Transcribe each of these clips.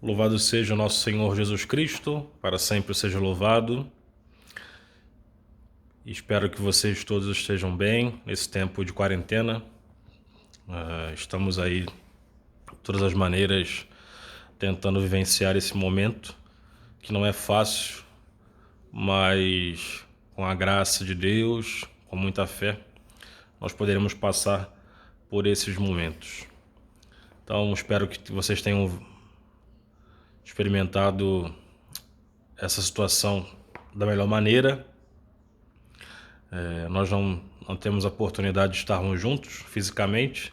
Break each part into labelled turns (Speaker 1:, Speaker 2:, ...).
Speaker 1: Louvado seja o nosso Senhor Jesus Cristo, para sempre seja louvado. Espero que vocês todos estejam bem nesse tempo de quarentena. Estamos aí, de todas as maneiras, tentando vivenciar esse momento, que não é fácil, mas com a graça de Deus, com muita fé, nós poderemos passar por esses momentos. Então, espero que vocês tenham experimentado essa situação da melhor maneira. Nós não temos a oportunidade de estarmos juntos fisicamente,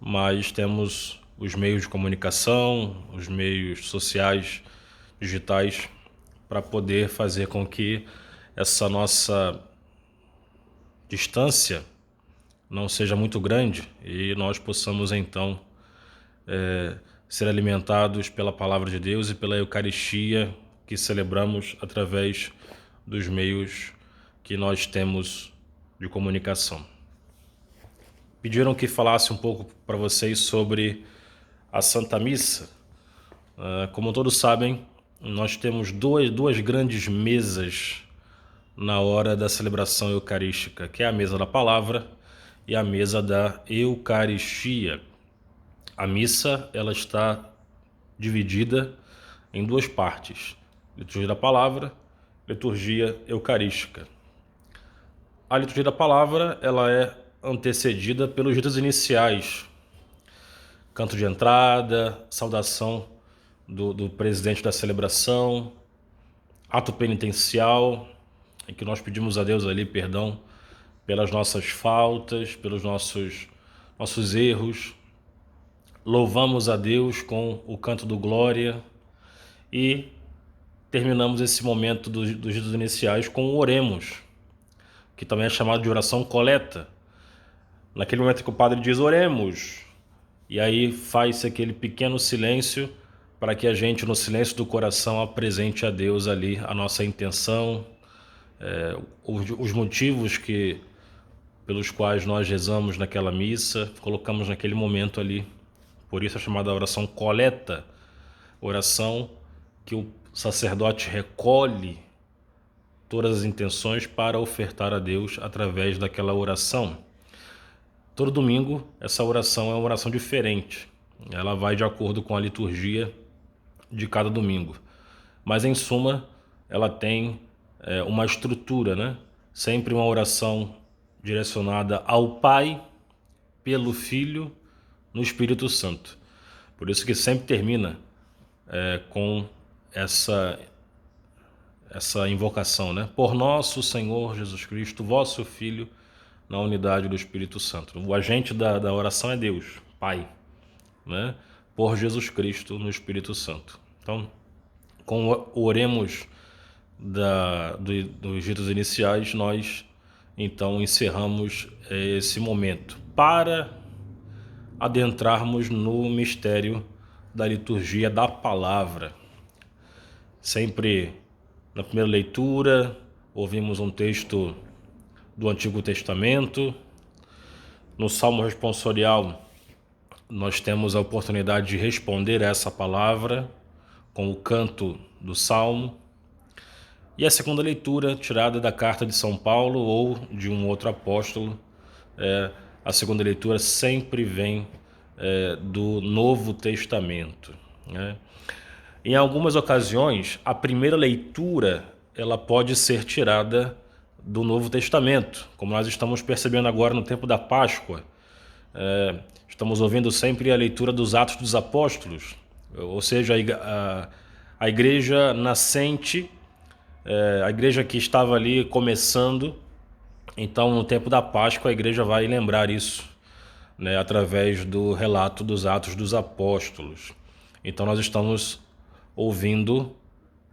Speaker 1: mas temos os meios de comunicação, os meios sociais, digitais, para poder fazer com que essa nossa distância não seja muito grande e nós possamos então ser alimentados pela palavra de Deus e pela Eucaristia que celebramos através dos meios que nós temos de comunicação. Pediram que falasse um pouco para vocês sobre a Santa Missa. Como todos sabem, nós temos duas grandes mesas na hora da celebração eucarística, que é a mesa da palavra e a mesa da Eucaristia. A missa ela está dividida em duas partes: liturgia da palavra, liturgia eucarística. A liturgia da palavra ela é antecedida pelos ritos iniciais, canto de entrada, saudação do presidente da celebração, ato penitencial, em que nós pedimos a Deus ali perdão pelas nossas faltas, pelos nossos erros, louvamos a Deus com o canto do glória e terminamos esse momento dos ritos iniciais com o oremos, que também é chamado de oração coleta. Naquele momento que o padre diz oremos, e aí faz-se aquele pequeno silêncio para que a gente, no silêncio do coração, apresente a Deus ali a nossa intenção, os motivos pelos quais nós rezamos naquela missa, colocamos naquele momento ali. Por isso é chamada oração coleta, oração que o sacerdote recolhe todas as intenções para ofertar a Deus através daquela oração. Todo domingo essa oração é uma oração diferente, ela vai de acordo com a liturgia de cada domingo, mas em suma ela tem uma estrutura, né? Sempre uma oração direcionada ao Pai, pelo Filho, no Espírito Santo. Por isso que sempre termina com essa invocação, né? Por nosso Senhor Jesus Cristo, vosso Filho, na unidade do Espírito Santo. O agente da oração é Deus, Pai, né? Por Jesus Cristo no Espírito Santo. Então, com o oremos dos ritos iniciais, nós então encerramos esse momento para adentrarmos no mistério da liturgia da palavra. Sempre na primeira leitura ouvimos um texto do Antigo Testamento. No Salmo responsorial nós temos a oportunidade de responder a essa palavra com o canto do Salmo. E a segunda leitura, tirada da carta de São Paulo ou de um outro apóstolo, a segunda leitura sempre vem do Novo Testamento, né? Em algumas ocasiões, a primeira leitura ela pode ser tirada do Novo Testamento, como nós estamos percebendo agora no tempo da Páscoa. Estamos ouvindo sempre a leitura dos Atos dos Apóstolos, ou seja, a igreja nascente, a igreja que estava ali começando. Então, no tempo da Páscoa, a igreja vai lembrar isso, né, através do relato dos Atos dos Apóstolos. Então, nós estamos ouvindo,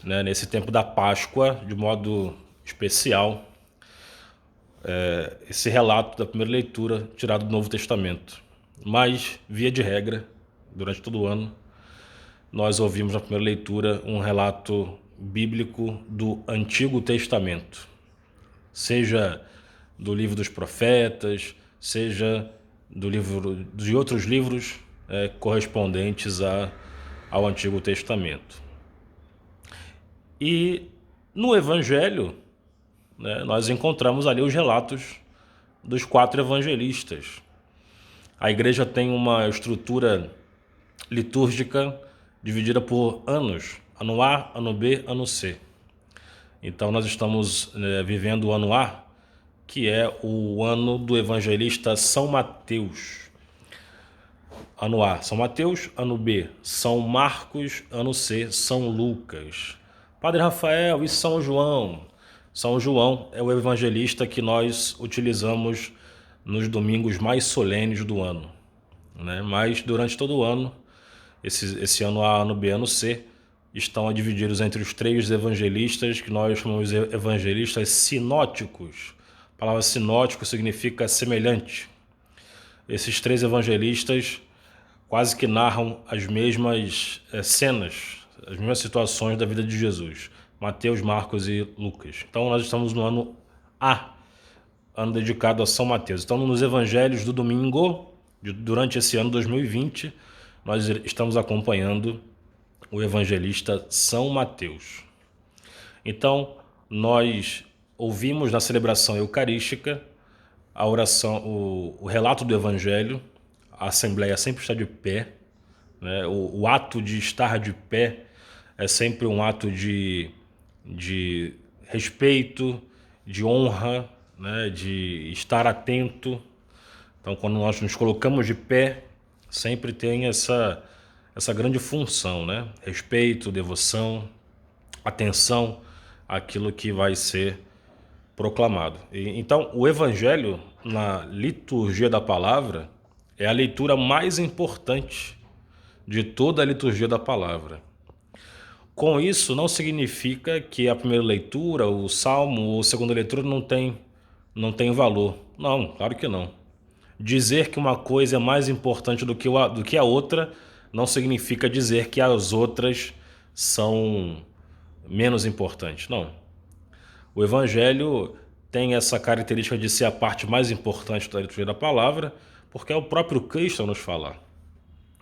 Speaker 1: né, nesse tempo da Páscoa, de modo especial, esse relato da primeira leitura tirado do Novo Testamento. Mas, via de regra, durante todo o ano, nós ouvimos na primeira leitura um relato bíblico do Antigo Testamento, seja do livro dos profetas, seja do livro de outros livros correspondentes ao Antigo Testamento. E no Evangelho, né, nós encontramos ali os relatos dos 4 evangelistas. A igreja tem uma estrutura litúrgica dividida por anos, ano A, ano B, ano C. Então nós estamos vivendo o ano A, que é o ano do evangelista São Mateus. Ano A, São Mateus. Ano B, São Marcos. Ano C, São Lucas. Padre Rafael e São João. São João é o evangelista que nós utilizamos nos domingos mais solenes do ano, né? Mas durante todo o ano, esse ano A, ano B, ano C, estão divididos entre os 3 evangelistas, que nós chamamos de evangelistas sinóticos. A palavra sinótico significa semelhante. Esses 3 evangelistas quase que narram as mesmas cenas, as mesmas situações da vida de Jesus. Mateus, Marcos e Lucas. Então nós estamos no ano A, ano dedicado a São Mateus. Então nos evangelhos do domingo, durante esse ano 2020, nós estamos acompanhando o evangelista São Mateus. Então nós ouvimos na celebração eucarística a oração, o relato do evangelho. A assembleia sempre está de pé, né? O ato de estar de pé é sempre um ato de respeito, de honra, né? De estar atento. Então, quando nós nos colocamos de pé, sempre tem essa grande função, né? Respeito, devoção, atenção àquilo que vai ser proclamado. Então, o Evangelho, na liturgia da palavra, é a leitura mais importante de toda a liturgia da palavra. Com isso, não significa que a primeira leitura, o salmo ou a segunda leitura não tem valor. Não, claro que não. Dizer que uma coisa é mais importante do que a outra não significa dizer que as outras são menos importantes. Não. O Evangelho tem essa característica de ser a parte mais importante da liturgia da palavra, porque é o próprio Cristo a nos falar.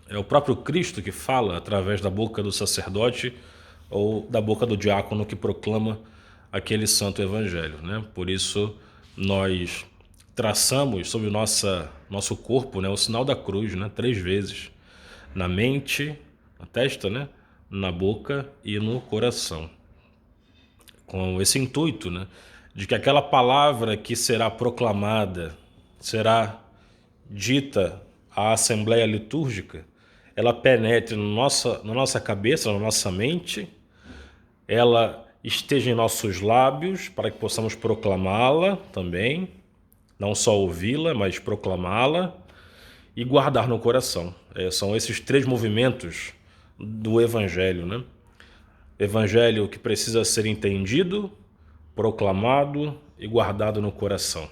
Speaker 1: É o próprio Cristo que fala através da boca do sacerdote ou da boca do diácono que proclama aquele santo evangelho, né? Por isso nós traçamos sobre nosso corpo, né, o sinal da cruz, né, 3 vezes, na mente, na testa, né, na boca e no coração, com esse intuito, né, de que aquela palavra que será proclamada, será dita à assembleia litúrgica, ela penetre na nossa cabeça, na nossa mente, ela esteja em nossos lábios para que possamos proclamá-la também, não só ouvi-la, mas proclamá-la e guardar no coração. São esses 3 movimentos do Evangelho, né? Evangelho que precisa ser entendido, proclamado e guardado no coração.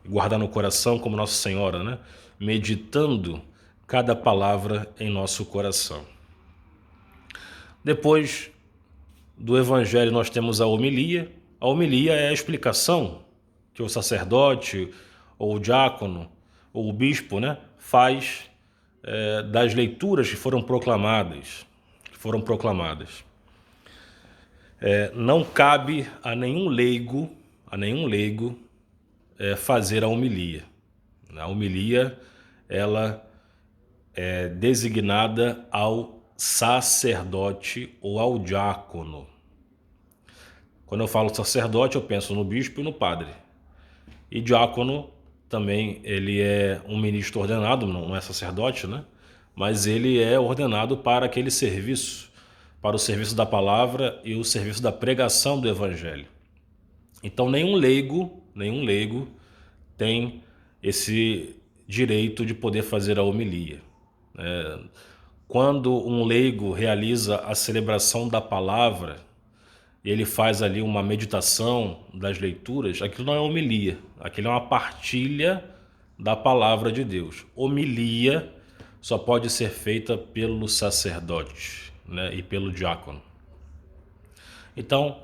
Speaker 1: E guardar no coração como Nossa Senhora, né? Meditando cada palavra em nosso coração. Depois do Evangelho nós temos a homilia. A homilia é a explicação que o sacerdote, ou o diácono, ou o bispo, né, faz das leituras que foram proclamadas. Não cabe a nenhum leigo fazer a homilia. A homilia, ela é designada ao sacerdote ou ao diácono. Quando eu falo sacerdote, eu penso no bispo e no padre. E diácono também, ele é um ministro ordenado, não é sacerdote, né? Mas ele é ordenado para aquele serviço, para o serviço da palavra e o serviço da pregação do evangelho. Então nenhum leigo tem esse direito de poder fazer a homilia. Quando um leigo realiza a celebração da palavra, ele faz ali uma meditação das leituras, aquilo não é homilia, aquilo é uma partilha da palavra de Deus. Homilia só pode ser feita pelo sacerdote, né, e pelo diácono. Então,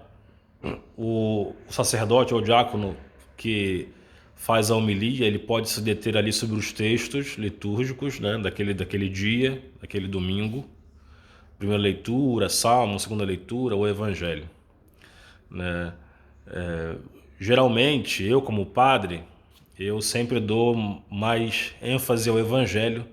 Speaker 1: o sacerdote ou o diácono que faz a homilia, ele pode se deter ali sobre os textos litúrgicos, né, daquele dia, daquele domingo, primeira leitura, salmo, segunda leitura ou evangelho, né? Geralmente, eu como padre, eu sempre dou mais ênfase ao evangelho,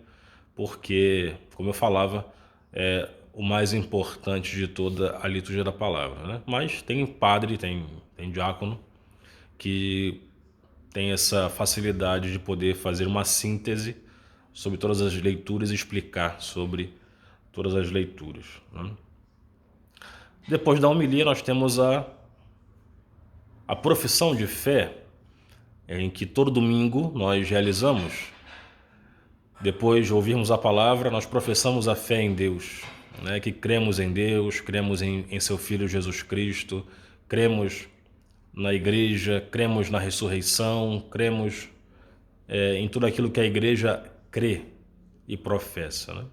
Speaker 1: porque, como eu falava, é o mais importante de toda a liturgia da palavra, né? Mas tem padre, tem diácono que tem essa facilidade de poder fazer uma síntese sobre todas as leituras e explicar sobre todas as leituras, né? Depois da homilia, nós temos a profissão de fé, em que todo domingo nós realizamos. Depois de ouvirmos a palavra, nós professamos a fé em Deus, né? Que cremos em Deus, cremos em seu Filho Jesus Cristo, cremos na igreja, cremos na ressurreição, cremos em tudo aquilo que a igreja crê e professa, né?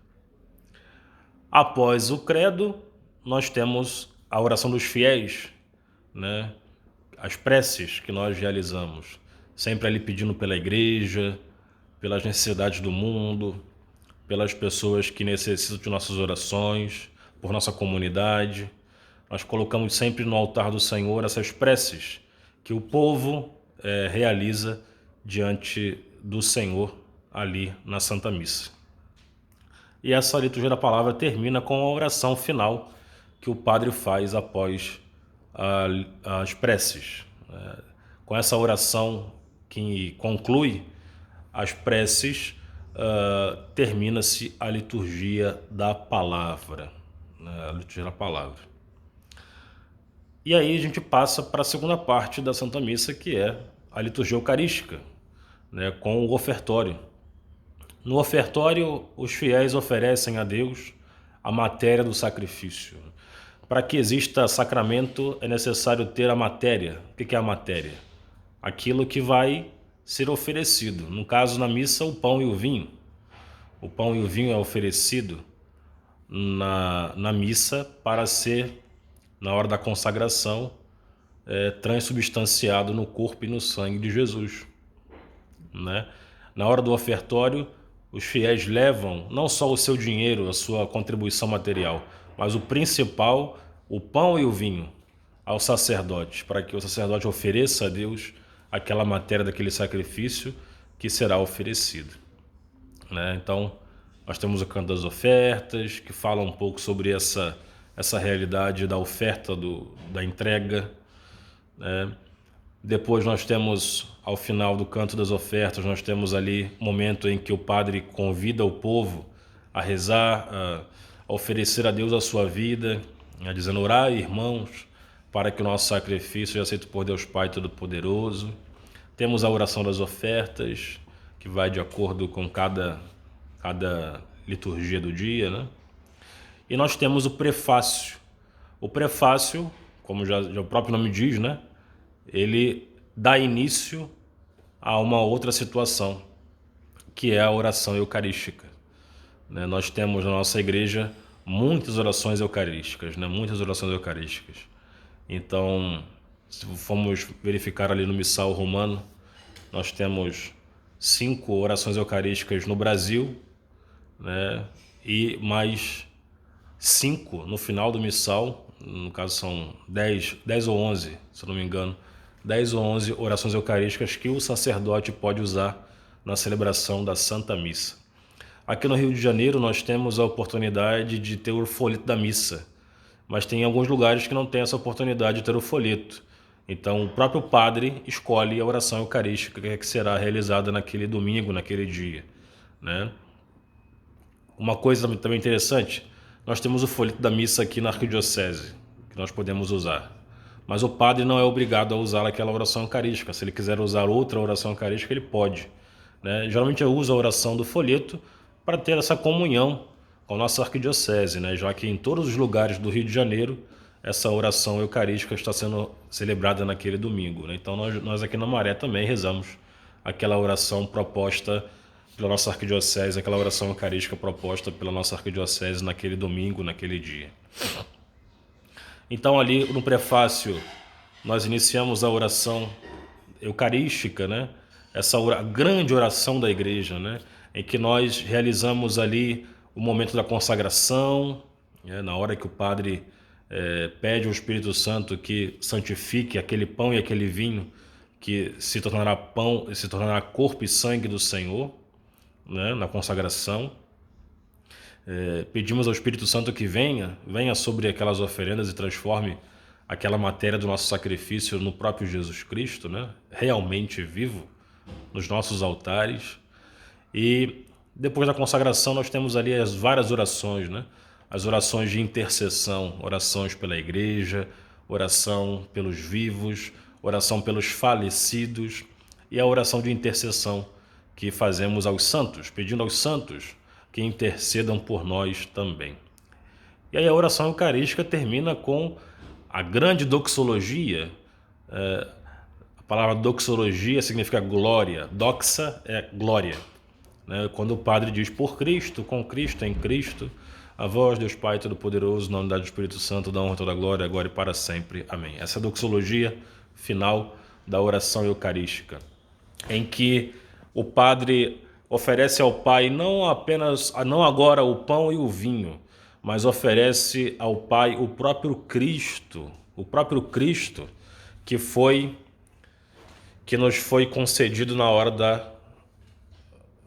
Speaker 1: Após o credo, nós temos a oração dos fiéis, né? As preces que nós realizamos, sempre ali pedindo pela igreja, pelas necessidades do mundo, pelas pessoas que necessitam de nossas orações, por nossa comunidade. Nós colocamos sempre no altar do Senhor essas preces que o povo realiza diante do Senhor ali na Santa Missa. E essa liturgia da palavra termina com a oração final que o padre faz após as preces. Com essa oração que conclui as preces, termina-se a liturgia da palavra, né? A liturgia da palavra. E aí a gente passa para a segunda parte da Santa Missa, que é a liturgia eucarística, né? Com o ofertório. No ofertório, os fiéis oferecem a Deus a matéria do sacrifício. Para que exista sacramento, é necessário ter a matéria. O que é a matéria? Aquilo que vai ser oferecido. No caso, na missa, o pão e o vinho. O pão e o vinho é oferecido na missa para ser, na hora da consagração, transubstanciado no corpo e no sangue de Jesus, né? Na hora do ofertório, os fiéis levam não só o seu dinheiro, a sua contribuição material, mas o principal, o pão e o vinho, ao sacerdote, para que o sacerdote ofereça a Deus aquela matéria daquele sacrifício que será oferecido, né? Então, nós temos o canto das ofertas, que fala um pouco sobre essa realidade da oferta, da entrega, né? Depois nós temos, ao final do canto das ofertas, nós temos ali um momento em que o padre convida o povo a rezar, a oferecer a Deus a sua vida, dizendo: orai, irmãos, para que o nosso sacrifício seja aceito por Deus Pai Todo-Poderoso. Temos a oração das ofertas, que vai de acordo com cada liturgia do dia, né? E nós temos o prefácio. O prefácio, como já o próprio nome diz, né? Ele dá início a uma outra situação, que é a oração eucarística, né? Nós temos na nossa igreja muitas orações eucarísticas, né? Muitas orações eucarísticas. Então, se formos verificar ali no Missal Romano, nós temos 5 orações eucarísticas no Brasil, né? E mais 5 no final do Missal, no caso são 10 ou 11, se eu não me engano, 10 ou 11 orações eucarísticas que o sacerdote pode usar na celebração da Santa Missa. Aqui no Rio de Janeiro nós temos a oportunidade de ter o folheto da missa, mas tem alguns lugares que não tem essa oportunidade de ter o folheto. Então o próprio padre escolhe a oração eucarística que será realizada naquele domingo, naquele dia, né? Uma coisa também interessante, nós temos o folheto da missa aqui na arquidiocese, que nós podemos usar. Mas o padre não é obrigado a usar aquela oração eucarística. Se ele quiser usar outra oração eucarística, ele pode, né? Geralmente eu uso a oração do folheto para ter essa comunhão com a nossa arquidiocese, né? Já que em todos os lugares do Rio de Janeiro, essa oração eucarística está sendo celebrada naquele domingo, né? Então nós aqui na Maré também rezamos aquela oração proposta pela nossa arquidiocese, aquela oração eucarística proposta pela nossa arquidiocese naquele domingo, naquele dia. Então ali no prefácio nós iniciamos a oração eucarística, né? Essa grande oração da igreja, né? Em que nós realizamos ali o momento da consagração, Na hora que o padre pede ao Espírito Santo que santifique aquele pão e aquele vinho, que se tornará pão, se tornará corpo e sangue do Senhor, né, na consagração. Pedimos ao Espírito Santo que venha sobre aquelas oferendas e transforme aquela matéria do nosso sacrifício no próprio Jesus Cristo, né, realmente vivo, nos nossos altares. E depois da consagração nós temos ali as várias orações, né? As orações de intercessão, orações pela igreja, oração pelos vivos, oração pelos falecidos e a oração de intercessão que fazemos aos santos, pedindo aos santos que intercedam por nós também. E aí a oração eucarística termina com a grande doxologia. A palavra doxologia significa glória, doxa é glória. Quando o padre diz por Cristo, com Cristo, em Cristo, a vós, Deus Pai Todo-Poderoso, na unidade do Espírito Santo, da honra, toda a glória, agora e para sempre. Amém. Essa é a doxologia final da oração eucarística, em que o padre oferece ao Pai não agora o pão e o vinho, mas oferece ao Pai o próprio Cristo que nos foi concedido na hora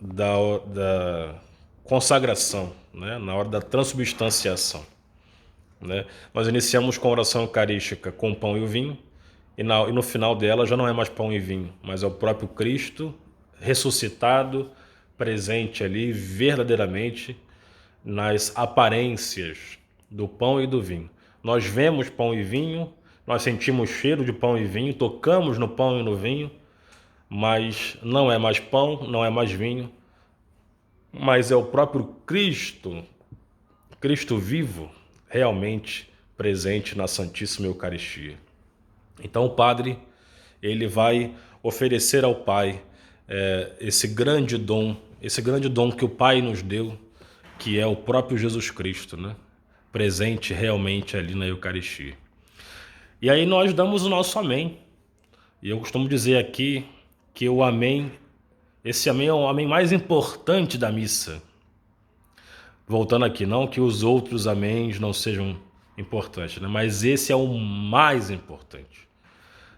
Speaker 1: da consagração, né? Na hora da transubstanciação, né? Nós iniciamos com a oração eucarística com o pão e o vinho, e no final dela já não é mais pão e vinho, mas é o próprio Cristo ressuscitado, presente ali verdadeiramente nas aparências do pão e do vinho. Nós vemos pão e vinho, nós sentimos cheiro de pão e vinho, tocamos no pão e no vinho, mas não é mais pão, não é mais vinho, mas é o próprio Cristo, Cristo vivo, realmente presente na Santíssima Eucaristia. Então o Padre, ele vai oferecer ao Pai esse grande dom que o Pai nos deu, que é o próprio Jesus Cristo, né? Presente realmente ali na Eucaristia. E aí nós damos o nosso amém. E eu costumo dizer aqui que o amém, esse amém é o amém mais importante da missa. Voltando aqui, não que os outros améns não sejam importantes, né? Mas esse é o mais importante.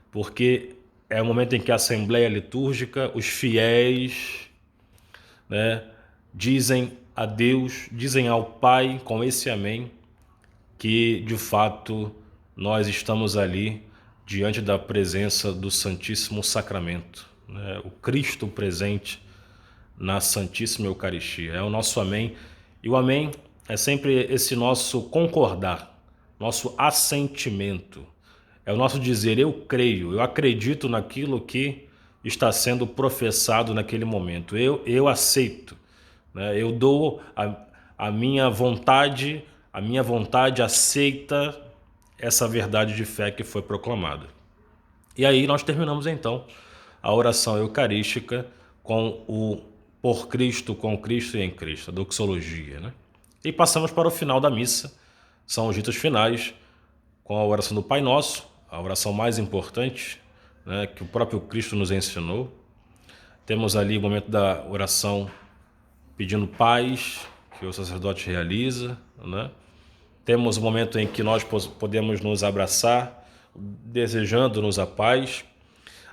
Speaker 1: Porque é o momento em que a Assembleia Litúrgica, os fiéis, né, dizem a Deus, dizem ao Pai com esse amém, que de fato nós estamos ali diante da presença do Santíssimo Sacramento, né? O Cristo presente na Santíssima Eucaristia. É o nosso amém. E o amém é sempre esse nosso concordar, nosso assentimento. É o nosso dizer, eu creio, eu acredito naquilo que está sendo professado naquele momento. Eu aceito, né? Eu dou a minha vontade aceita essa verdade de fé que foi proclamada. E aí nós terminamos então a oração eucarística com o por Cristo, com Cristo e em Cristo, a doxologia, né? E passamos para o final da missa, são os ritos finais, com a oração do Pai Nosso, a oração mais importante, né, que o próprio Cristo nos ensinou. Temos ali o momento da oração pedindo paz, que o sacerdote realiza, né? Temos o momento em que nós podemos nos abraçar, desejando-nos a paz,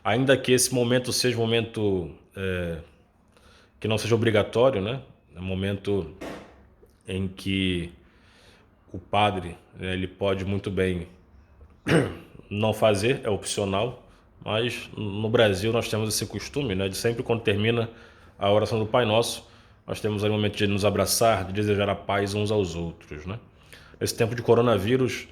Speaker 1: ainda que esse momento seja um momento que não seja obrigatório, né? É um momento em que o padre, né, ele pode muito bem não fazer, é opcional, mas no Brasil nós temos esse costume, né, de sempre quando termina a oração do Pai Nosso, nós temos aí um momento de nos abraçar, de desejar a paz uns aos outros, né? Nesse tempo de coronavírus,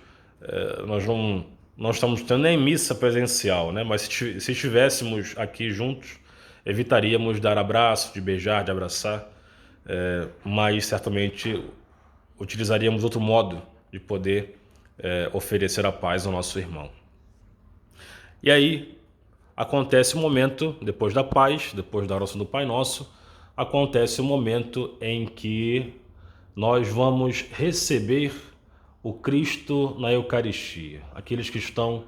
Speaker 1: nós não estamos tendo nem missa presencial, né? Mas se estivéssemos aqui juntos, evitaríamos dar abraço, de beijar, de abraçar, mas certamente utilizaríamos outro modo de poder oferecer a paz ao nosso irmão. E aí acontece o momento, depois da paz, depois da oração do Pai Nosso, acontece o momento em que nós vamos receber o Cristo na Eucaristia. Aqueles que estão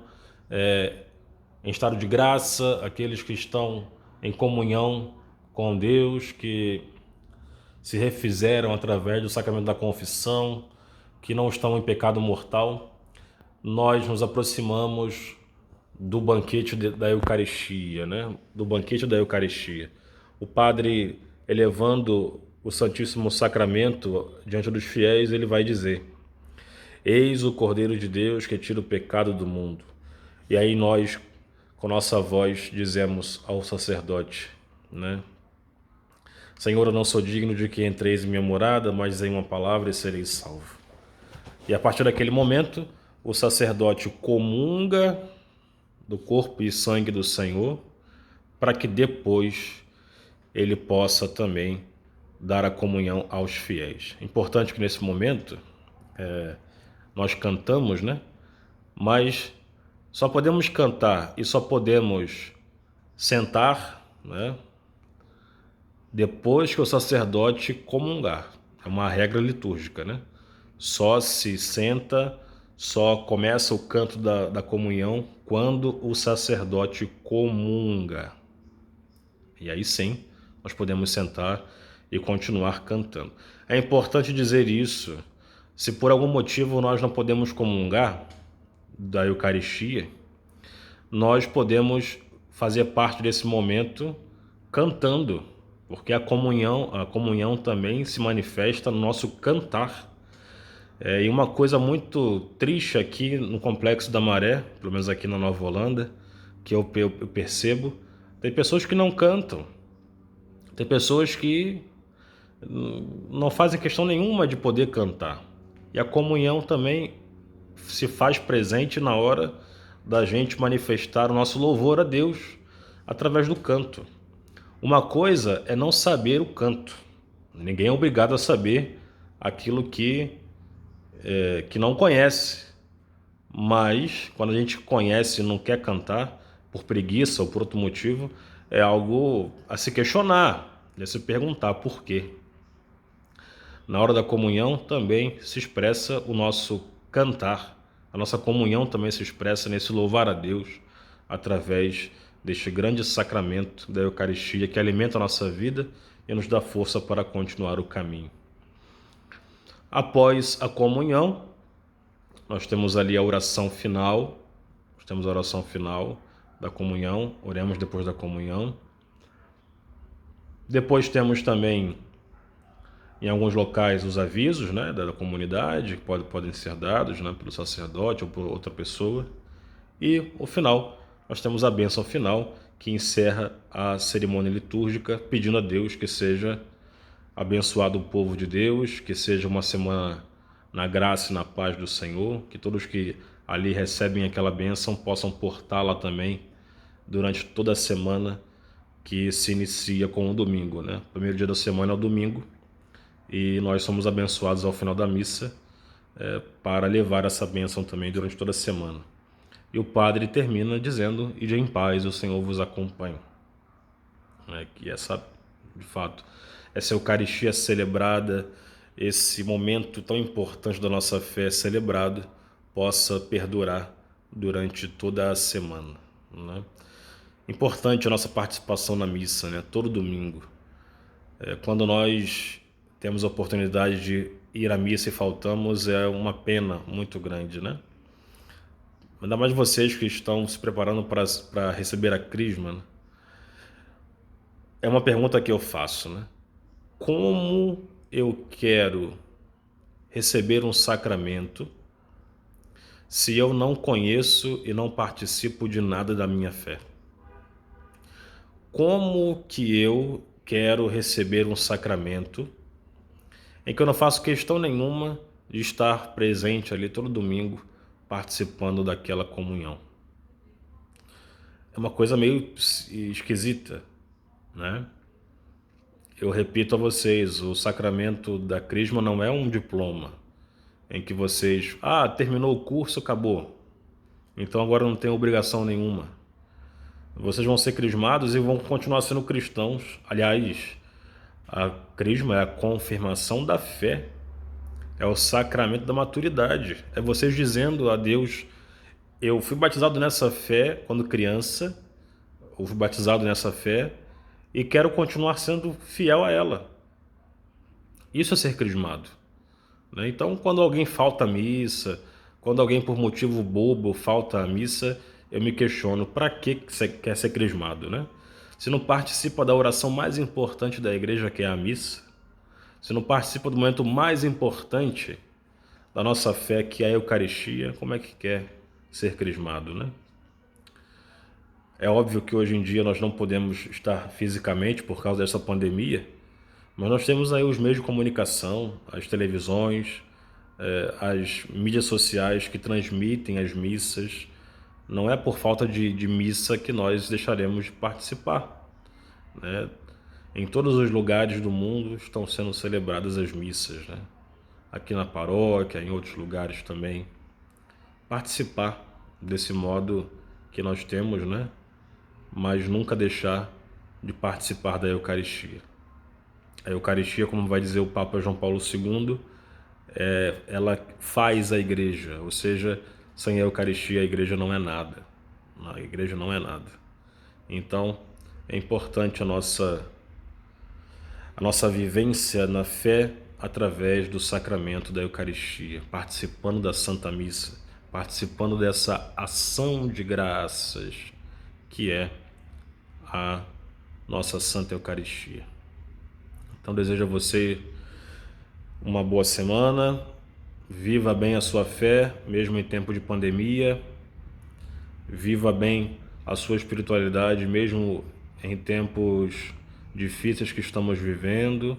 Speaker 1: em estado de graça, aqueles que estão em comunhão com Deus, que se refizeram através do sacramento da confissão, que não estão em pecado mortal, nós nos aproximamos do banquete da Eucaristia, né? Do banquete da Eucaristia. O padre, elevando o Santíssimo Sacramento diante dos fiéis, ele vai dizer: Eis o Cordeiro de Deus que tira o pecado do mundo. E aí nós, com nossa voz, dizemos ao sacerdote, né? Senhor, eu não sou digno de que entreis em minha morada, mas dizei uma palavra e serei salvo. E a partir daquele momento, o sacerdote comunga do corpo e sangue do Senhor, para que depois ele possa também dar a comunhão aos fiéis. Importante que nesse momento nós cantamos, né? Mas só podemos cantar e só podemos sentar, né? Depois que o sacerdote comungar. É uma regra litúrgica, né? Só se senta, só começa o canto da comunhão quando o sacerdote comunga. E aí sim, nós podemos sentar e continuar cantando. É importante dizer isso. Se por algum motivo nós não podemos comungar da Eucaristia, nós podemos fazer parte desse momento cantando, porque a comunhão também se manifesta no nosso cantar. E uma coisa muito triste aqui no Complexo da Maré, pelo menos aqui na Nova Holanda, que eu percebo, tem pessoas que não cantam, tem pessoas que não fazem questão nenhuma de poder cantar. E a comunhão também se faz presente na hora da gente manifestar o nosso louvor a Deus através do canto. Uma coisa é não saber o canto. Ninguém é obrigado a saber aquilo que não conhece. Mas quando a gente conhece e não quer cantar, por preguiça ou por outro motivo, é algo a se questionar, a se perguntar por quê. Na hora da comunhão também se expressa o nosso cantar. A nossa comunhão também se expressa nesse louvar a Deus através deste grande sacramento da Eucaristia que alimenta a nossa vida e nos dá força para continuar o caminho. Após a comunhão, nós temos ali a oração final. Nós temos a oração final da comunhão. Oremos depois da comunhão. Depois temos também, em alguns locais, os avisos, né, da comunidade, que podem ser dados, né, pelo sacerdote ou por outra pessoa. E, o final, nós temos a bênção final, que encerra a cerimônia litúrgica, pedindo a Deus que seja abençoado o povo de Deus, que seja uma semana na graça e na paz do Senhor, que todos que ali recebem aquela bênção possam portá-la também durante toda a semana que se inicia com o domingo, né? O primeiro dia da semana é o domingo e nós somos abençoados ao final da missa para levar essa bênção também durante toda a semana. E o padre termina dizendo: ide em paz, o Senhor vos acompanha. Que essa, de fato, essa Eucaristia celebrada, esse momento tão importante da nossa fé celebrado, possa perdurar durante toda a semana, né? Importante a nossa participação na missa, né? Todo domingo. Quando nós temos a oportunidade de ir à missa e faltamos, é uma pena muito grande, né? Ainda mais vocês que estão se preparando para receber a Crisma, né? É uma pergunta que eu faço, né? Como eu quero receber um sacramento se eu não conheço e não participo de nada da minha fé? Como que eu quero receber um sacramento em que eu não faço questão nenhuma de estar presente ali todo domingo participando daquela comunhão? É uma coisa meio esquisita, né? Eu repito a vocês, o sacramento da Crisma não é um diploma em que vocês, terminou o curso, acabou, então agora não tem obrigação nenhuma. Vocês vão ser crismados e vão continuar sendo cristãos. Aliás, a Crisma é a confirmação da fé, é o sacramento da maturidade, é vocês dizendo a Deus: eu fui batizado nessa fé quando criança, eu fui batizado nessa fé e quero continuar sendo fiel a ela. Isso é ser crismado. né? Então, quando alguém falta à missa, quando alguém por motivo bobo falta à missa, eu me questiono, para que você quer ser crismado, né? Se não participa da oração mais importante da igreja, que é a missa, se não participa do momento mais importante da nossa fé, que é a Eucaristia, como é que quer ser crismado, né? É óbvio que hoje em dia nós não podemos estar fisicamente por causa dessa pandemia, mas nós temos aí os meios de comunicação, as televisões, as mídias sociais que transmitem as missas. Não é por falta de missa que nós deixaremos de participar, né? Em todos os lugares do mundo estão sendo celebradas as missas, né? Aqui na paróquia, em outros lugares também. Participar desse modo que nós temos, né? Mas nunca deixar de participar da Eucaristia. A Eucaristia, como vai dizer o Papa João Paulo II, ela faz a igreja, ou seja, sem a Eucaristia a igreja não é nada. A igreja não é nada. Então, é importante a nossa vivência na fé através do sacramento da Eucaristia, participando da Santa Missa, participando dessa ação de graças que é a nossa Santa Eucaristia. Então, desejo a você uma boa semana, viva bem a sua fé, mesmo em tempo de pandemia, viva bem a sua espiritualidade, mesmo em tempos difíceis que estamos vivendo,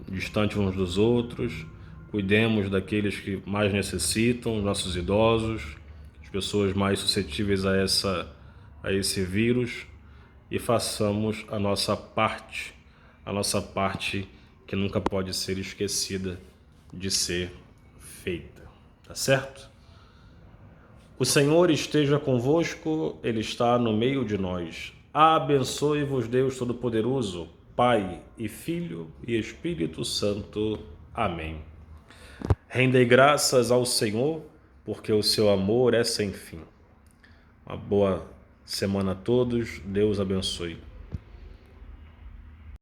Speaker 1: distantes uns dos outros. Cuidemos daqueles que mais necessitam, nossos idosos, as pessoas mais suscetíveis a esse vírus, e façamos a nossa parte que nunca pode ser esquecida de ser feita. Tá certo? O Senhor esteja convosco, Ele está no meio de nós. Abençoe-vos Deus Todo-Poderoso, Pai e Filho e Espírito Santo. Amém. Rendei graças ao Senhor, porque o seu amor é sem fim. Uma boa semana a todos. Deus abençoe.